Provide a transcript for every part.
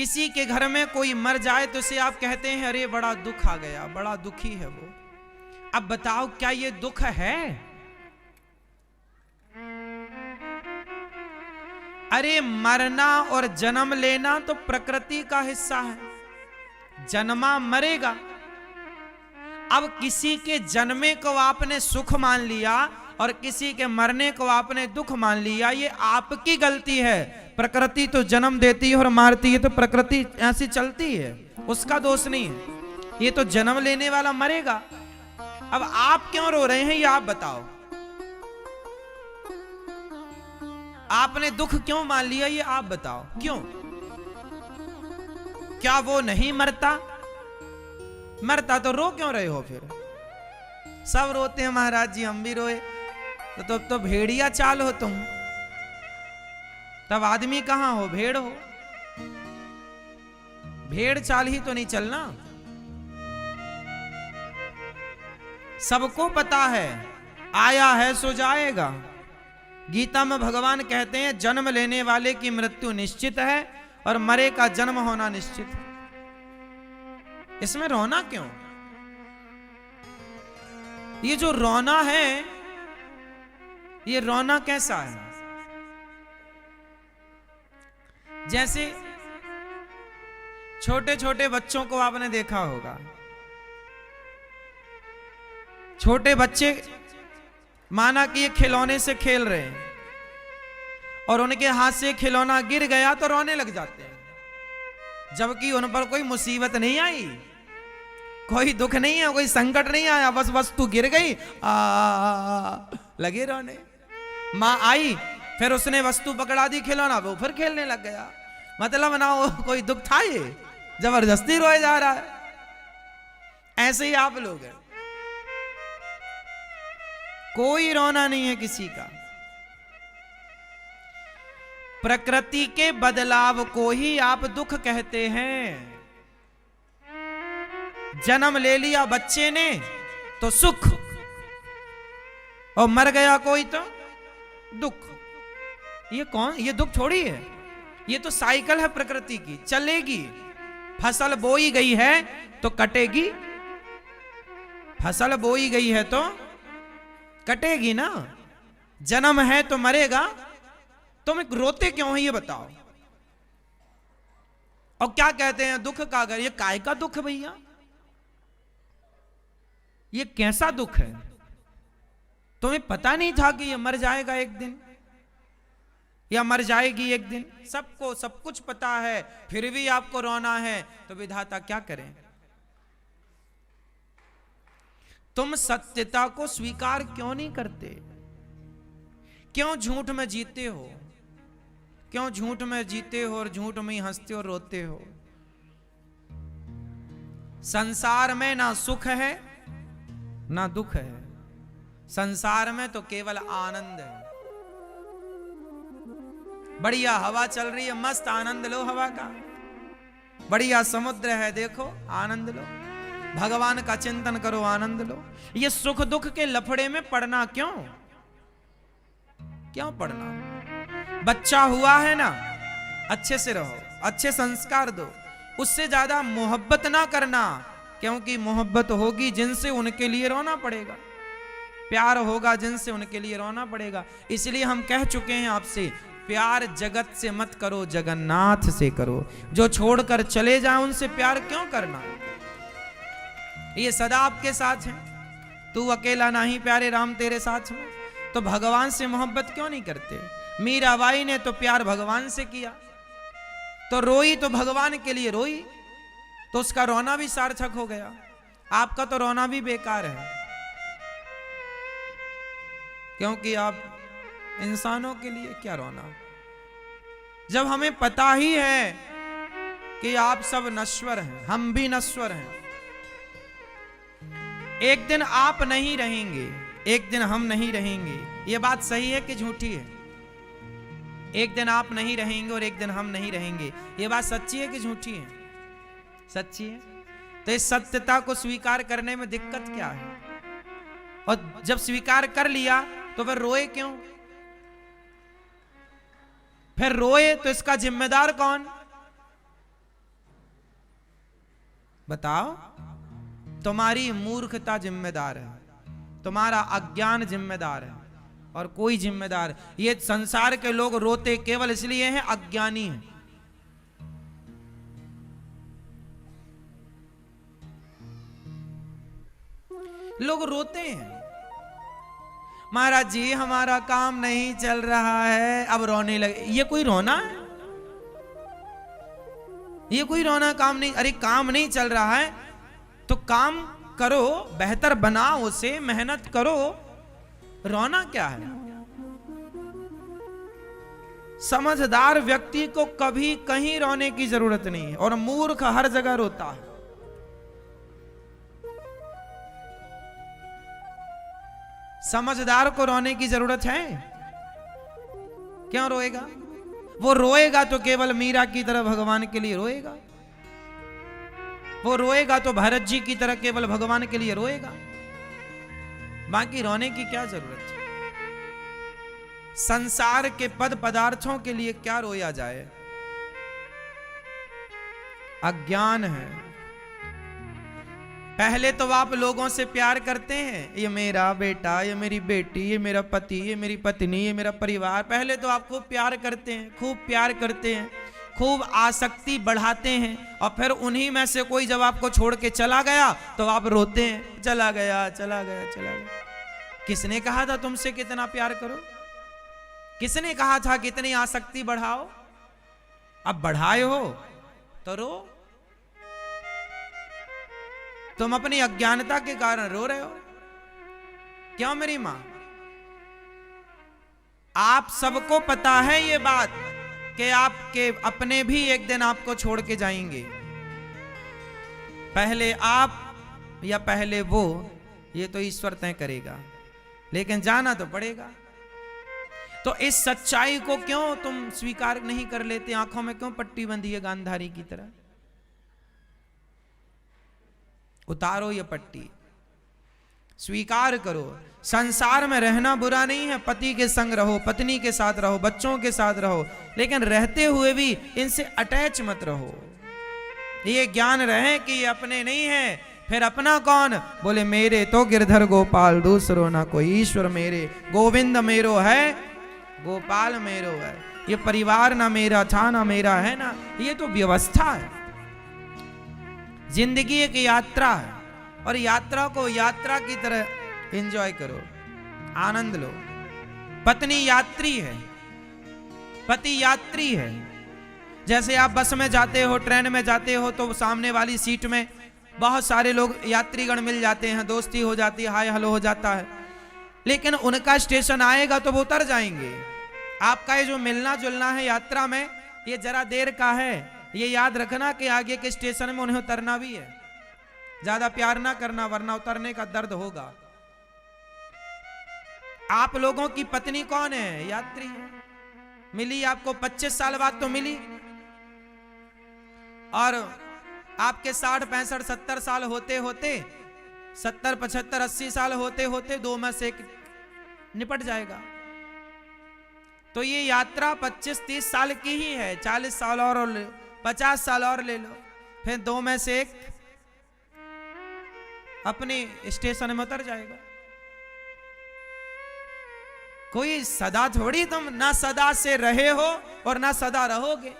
किसी के घर में कोई मर जाए तो उसे आप कहते हैं अरे बड़ा दुख आ गया, बड़ा दुखी है वो। अब बताओ क्या ये दुख है? अरे मरना और जन्म लेना तो प्रकृति का हिस्सा है, जन्मा मरेगा। अब किसी के जन्मे को आपने सुख मान लिया और किसी के मरने को आपने दुख मान लिया, ये आपकी गलती है। प्रकृति तो जन्म देती है और मारती है, तो प्रकृति ऐसी चलती है, उसका दोष नहीं है। ये तो जन्म लेने वाला मरेगा। अब आप क्यों रो रहे हैं ये आप बताओ। आपने दुख क्यों मान लिया ये आप बताओ, क्यों? क्या वो नहीं मरता? मरता तो रो क्यों रहे हो फिर? सब रोते हैं महाराज जी, हम भी रोए। तो भेड़िया चाल हो तुम, तब आदमी कहां हो? भेड़ हो। भेड़ चाल ही तो नहीं चलना। सबको पता है आया है सो जाएगा। गीता में भगवान कहते हैं जन्म लेने वाले की मृत्यु निश्चित है और मरे का जन्म होना निश्चित है। इसमें रोना क्यों? ये जो रोना है, ये रोना कैसा है? जैसे छोटे छोटे बच्चों को आपने देखा होगा, छोटे बच्चे माना कि ये खिलौने से खेल रहे हैं और उनके हाथ से खिलौना गिर गया तो रोने लग जाते हैं, जबकि उन पर कोई मुसीबत नहीं आई, कोई दुख नहीं है, कोई संकट नहीं आया, बस वस्तु गिर गई लगे रोने। माँ आई, फिर उसने वस्तु पकड़ा दी खिलौना, वो फिर खेलने लग गया। मतलब ना वो कोई दुख था, ये जबरदस्ती रोए जा रहा है। ऐसे ही आप लोग हैं, कोई रोना नहीं है किसी का। प्रकृति के बदलाव को ही आप दुख कहते हैं। जन्म ले लिया बच्चे ने तो सुख, और मर गया कोई तो दुख। ये कौन? ये दुख थोड़ी है, ये तो साइकिल है प्रकृति की, चलेगी। फसल बोई गई है तो कटेगी, फसल बोई गई है तो कटेगी ना। जन्म है तो मरेगा। तुम रोते क्यों है ये बताओ। और क्या कहते हैं दुख का घर? ये काय का दुख भैया? ये कैसा दुख है? तुम्हें पता नहीं था कि ये मर जाएगा एक दिन या मर जाएगी एक दिन? सबको सब कुछ पता है, फिर भी आपको रोना है, तो विधाता क्या करें? तुम सत्यता को स्वीकार क्यों नहीं करते? क्यों झूठ में जीते हो? क्यों झूठ में जीते हो और झूठ में ही हंसते और रोते हो? संसार में ना सुख है ना दुख है, संसार में तो केवल आनंद है। बढ़िया हवा चल रही है, मस्त आनंद लो हवा का। बढ़िया समुद्र है, देखो आनंद लो। भगवान का चिंतन करो, आनंद लो। ये सुख दुख के लफड़े में पड़ना क्यों? क्यों पड़ना? बच्चा हुआ है ना, अच्छे से रहो, अच्छे संस्कार दो, उससे ज्यादा मोहब्बत ना करना, क्योंकि मोहब्बत होगी जिनसे उनके लिए रोना पड़ेगा, प्यार होगा जिनसे उनके लिए रोना पड़ेगा। इसलिए हम कह चुके हैं आपसे, प्यार जगत से मत करो, जगन्नाथ से करो। जो छोड़कर चले जाए उनसे प्यार क्यों करना? ये सदा आपके साथ है। तू अकेला नहीं प्यारे राम तेरे साथ हूं। तो भगवान से मोहब्बत क्यों नहीं करते? मीराबाई ने तो प्यार भगवान से किया, तो रोई तो भगवान के लिए रोई, तो उसका रोना भी सार्थक हो गया। आपका तो रोना भी बेकार है, क्योंकि आप इंसानों के लिए क्या रोना, जब हमें पता ही है कि आप सब नश्वर हैं, हम भी नश्वर हैं। एक दिन आप नहीं रहेंगे, एक दिन हम नहीं रहेंगे। यह बात सही है कि झूठी है? एक दिन आप नहीं रहेंगे और एक दिन हम नहीं रहेंगे, यह बात सच्ची है कि झूठी है? सच्ची है। तो इस सत्यता को स्वीकार करने में दिक्कत क्या है? और जब स्वीकार कर लिया तो फिर रोए क्यों? फिर रोए तो इसका जिम्मेदार कौन? बताओ, तुम्हारी मूर्खता जिम्मेदार है, तुम्हारा अज्ञान जिम्मेदार है, और कोई जिम्मेदार। ये संसार के लोग रोते केवल इसलिए हैं, अज्ञानी हैं। लोग रोते हैं, महाराज जी हमारा काम नहीं चल रहा है, अब रोने लगे। ये कोई रोना है? ये कोई रोना काम नहीं। अरे काम नहीं चल रहा है तो काम करो, बेहतर बनाओ उसे, मेहनत करो, रोना क्या है? समझदार व्यक्ति को कभी कहीं रोने की जरूरत नहीं है, और मूर्ख हर जगह रोता है। समझदार को रोने की जरूरत है? क्यों रोएगा? वो रोएगा तो केवल मीरा की तरह भगवान के लिए रोएगा, वो रोएगा तो भरत जी की तरह केवल भगवान के लिए रोएगा, बाकी रोने की क्या जरूरत है? संसार के पद पदार्थों के लिए क्या रोया जाए? अज्ञान है। पहले तो आप लोगों से प्यार करते हैं, ये मेरा बेटा, ये मेरी बेटी, ये मेरा पति, ये मेरी पत्नी, ये मेरा परिवार। पहले तो आप खूब प्यार करते हैं, खूब प्यार करते हैं, खूब आसक्ति बढ़ाते हैं, और फिर उन्हीं में से कोई जब आपको छोड़ के चला गया तो आप रोते हैं, चला गया चला गया चला गया। किसने कहा था तुमसे कितना प्यार करो? किसने कहा था कितनी आसक्ति बढ़ाओ? अब बढ़ाए हो तो रो। तुम अपनी अज्ञानता के कारण रो रहे हो। क्यों मेरी मां? आप सबको पता है ये बात कि आपके अपने भी एक दिन आपको छोड़ के जाएंगे। पहले आप या पहले वो, ये तो ईश्वर तय करेगा, लेकिन जाना तो पड़ेगा। तो इस सच्चाई को क्यों तुम स्वीकार नहीं कर लेते? आंखों में क्यों पट्टी बंधी है गांधारी की तरह? उतारो ये पट्टी, स्वीकार करो। संसार में रहना बुरा नहीं है, पति के संग रहो, पत्नी के साथ रहो, बच्चों के साथ रहो, लेकिन रहते हुए भी इनसे अटैच मत रहो। ये ज्ञान रहे कि ये अपने नहीं है। फिर अपना कौन? बोले मेरे तो गिरधर गोपाल, दूसरो ना कोई, ईश्वर मेरे, गोविंद मेरो है, गोपाल मेरो है। ये परिवार ना मेरा था ना मेरा है ना, ये तो व्यवस्था है। जिंदगी एक यात्रा है, और यात्रा को यात्रा की तरह एंजॉय करो, आनंद लो। पत्नी यात्री है, पति यात्री है। जैसे आप बस में जाते हो, ट्रेन में जाते हो, तो सामने वाली सीट में बहुत सारे लोग यात्रीगण मिल जाते हैं, दोस्ती हो जाती है, हाय हेलो हो जाता है, लेकिन उनका स्टेशन आएगा तो वो उतर जाएंगे। आपका ये जो मिलना जुलना है यात्रा में, ये जरा देर का है। ये याद रखना कि आगे के स्टेशन में उन्हें उतरना भी है। ज्यादा प्यार ना करना, वरना उतरने का दर्द होगा। आप लोगों की पत्नी कौन है? यात्री है। मिली आपको 25 साल बाद तो मिली, और आपके 60, 65, 70 साल होते होते, 70, 75, 80 साल होते होते दो में से एक निपट जाएगा। तो ये यात्रा 25-30 साल की ही है। 40 साल और 50 साल और ले लो, फिर दो में से एक अपने स्टेशन में उतर जाएगा। कोई सदा थोड़ी, तुम ना सदा से रहे हो और ना सदा रहोगे।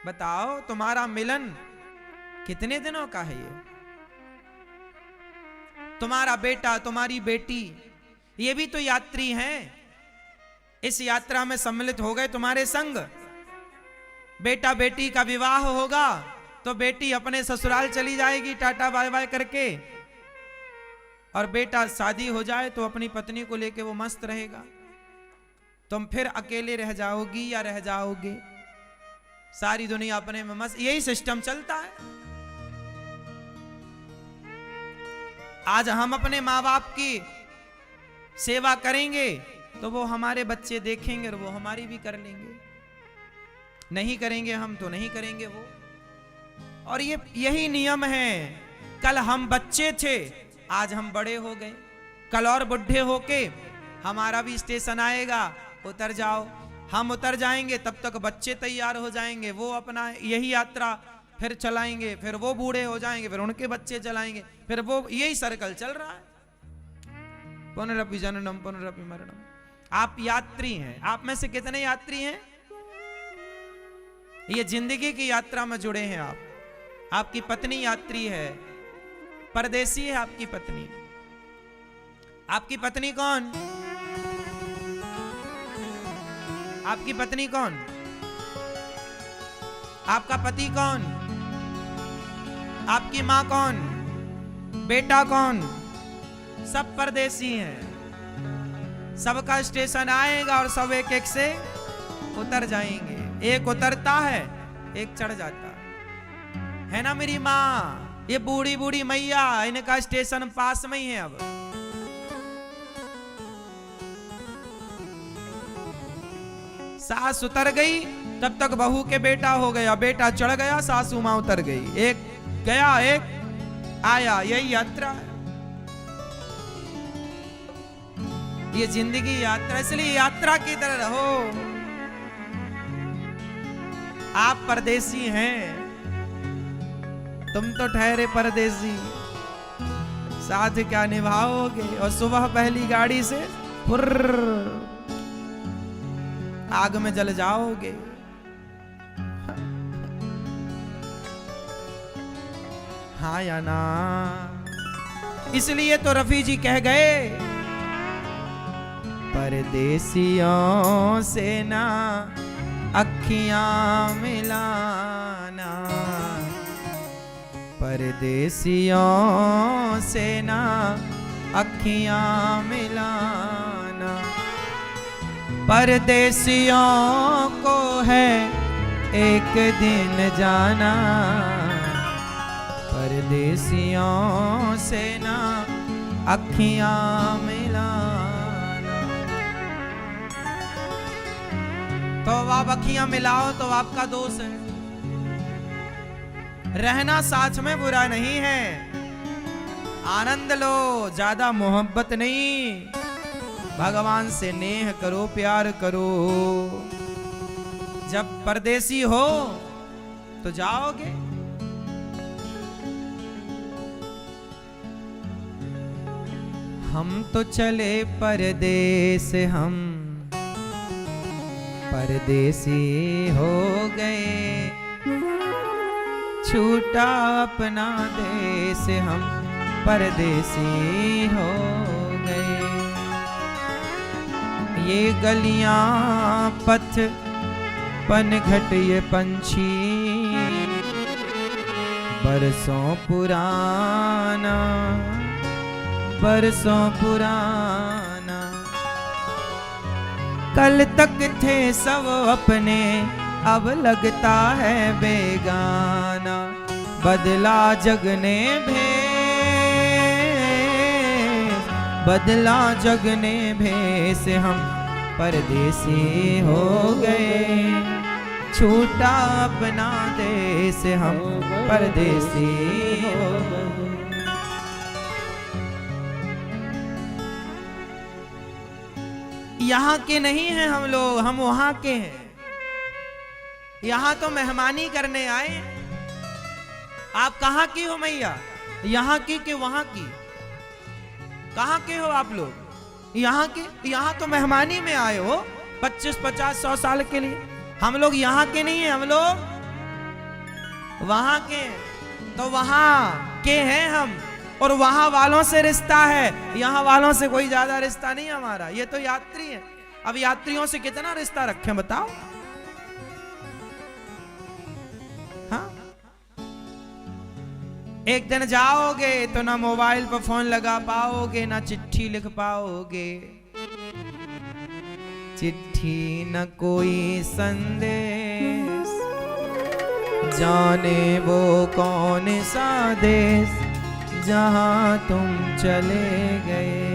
बताओ तुम्हारा मिलन कितने दिनों का है? ये तुम्हारा बेटा, तुम्हारी बेटी, ये भी तो यात्री हैं। इस यात्रा में सम्मिलित हो गए तुम्हारे संग। बेटा बेटी का विवाह होगा तो बेटी अपने ससुराल चली जाएगी टाटा बाय बाय करके, और बेटा शादी हो जाए तो अपनी पत्नी को लेके वो मस्त रहेगा। तुम फिर अकेले रह जाओगी या रह जाओगे? सारी दुनिया अपने में मस्त। यही सिस्टम चलता है। आज हम अपने माँ बाप की सेवा करेंगे तो वो हमारे बच्चे देखेंगे और वो हमारी भी कर लेंगे। नहीं करेंगे हम तो नहीं करेंगे वो। और ये यही नियम है। कल हम बच्चे थे, आज हम बड़े हो गए, कल और बुढ़े होके हमारा भी स्टेशन आएगा, उतर जाओ। हम उतर जाएंगे तब तक बच्चे तैयार हो जाएंगे, वो अपना यही यात्रा फिर चलाएंगे, फिर वो बूढ़े हो जाएंगे, फिर उनके बच्चे चलाएंगे, फिर वो, यही सर्कल चल रहा है। पुनरपि जननम पुनरपि मरणम। आप यात्री हैं। आप में से कितने यात्री हैं? ये जिंदगी की यात्रा में जुड़े हैं आप। आपकी पत्नी यात्री है, परदेसी है आपकी पत्नी। आपकी पत्नी कौन? आपकी पत्नी कौन? आपका पति कौन? आपकी मां कौन? बेटा कौन? सब परदेसी हैं। सबका स्टेशन आएगा और सब एक एक से उतर जाएंगे। एक उतरता है, एक चढ़ जाता है ना मेरी माँ? ये बूढ़ी बूढ़ी मैया, इनका स्टेशन पास में ही है। अब सास उतर गई, तब तक बहू के बेटा हो गया, बेटा चढ़ गया, सासू मां उतर गई। एक गया, एक आया, यही यात्रा है। ये जिंदगी यात्रा, इसलिए यात्रा की तरह रहो। आप परदेसी हैं, तुम तो ठहरे परदेसी, साथ क्या निभाओगे? और सुबह पहली गाड़ी से फुर्र आग में जल जाओगे। हाँ या ना? इसलिए तो रफी जी कह गए, परदेसियों से ना अखियां मिलाना, परदेसियों से ना अखियां मिलाना, परदेसियों को है एक दिन जाना, परदेसियों से ना अखियां मिलाना। तो आप अखियां मिलाओ तो आपका दोष है। रहना साथ में बुरा नहीं है, आनंद लो, ज्यादा मोहब्बत नहीं। भगवान से नेह करो, प्यार करो। जब परदेसी हो तो जाओगे। हम तो चले परदेस, हम परदेसी हो गए, छूटा अपना देश, हम परदेसी हो गए। ये गलियां पथ पनघट ये पंछी, बरसों पुराना, बरसों पुराना। कल तक थे सब अपने, अब लगता है बेगाना। बदला जग ने भेष, बदला जग ने भेष, हम परदेसी हो गए, छूटा अपना देश, हम परदेसी हो गए। यहाँ के नहीं हैं हम लोग, हम वहां के हैं। यहाँ तो मेहमानी करने आए। आप कहाँ की हो मैया? यहाँ की कि वहां की? कहाँ के हो आप लोग? यहाँ के? यहाँ तो मेहमानी में आए हो 25, 50, 100 साल के लिए। हम लोग यहाँ के नहीं हैं, हम लोग वहां के। तो वहां के हैं हम, और वहां वालों से रिश्ता है, यहाँ वालों से कोई ज्यादा रिश्ता नहीं हमारा। ये तो यात्री है। अब यात्रियों से कितना रिश्ता रखें बताओ? हाँ, एक दिन जाओगे तो ना मोबाइल पर फोन लगा पाओगे, ना चिट्ठी लिख पाओगे। चिट्ठी न कोई संदेश, जाने वो कौन सा देश जहां तुम चले गए।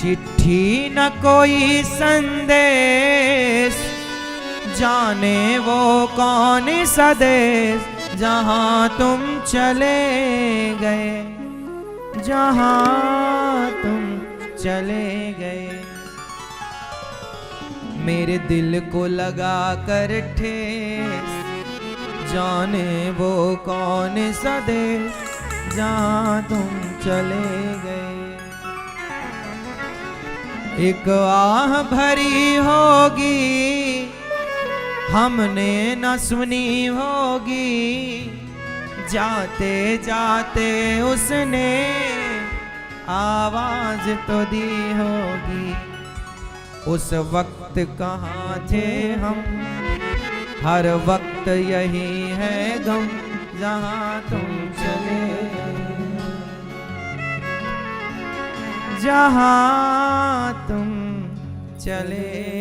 चिट्ठी न कोई संदेश, जाने वो कौन सा देश जहां तुम चले गए, जहां तुम चले गए। मेरे दिल को लगा कर ठेस, जाने वो कौन सा देश जहाँ तुम चले गए। एक आह भरी होगी हमने न सुनी होगी, जाते जाते उसने आवाज तो दी होगी। उस वक्त कहाँ थे हम, हर वक्त यही है गम जहाँ तुम चले, जहाँ तुम चले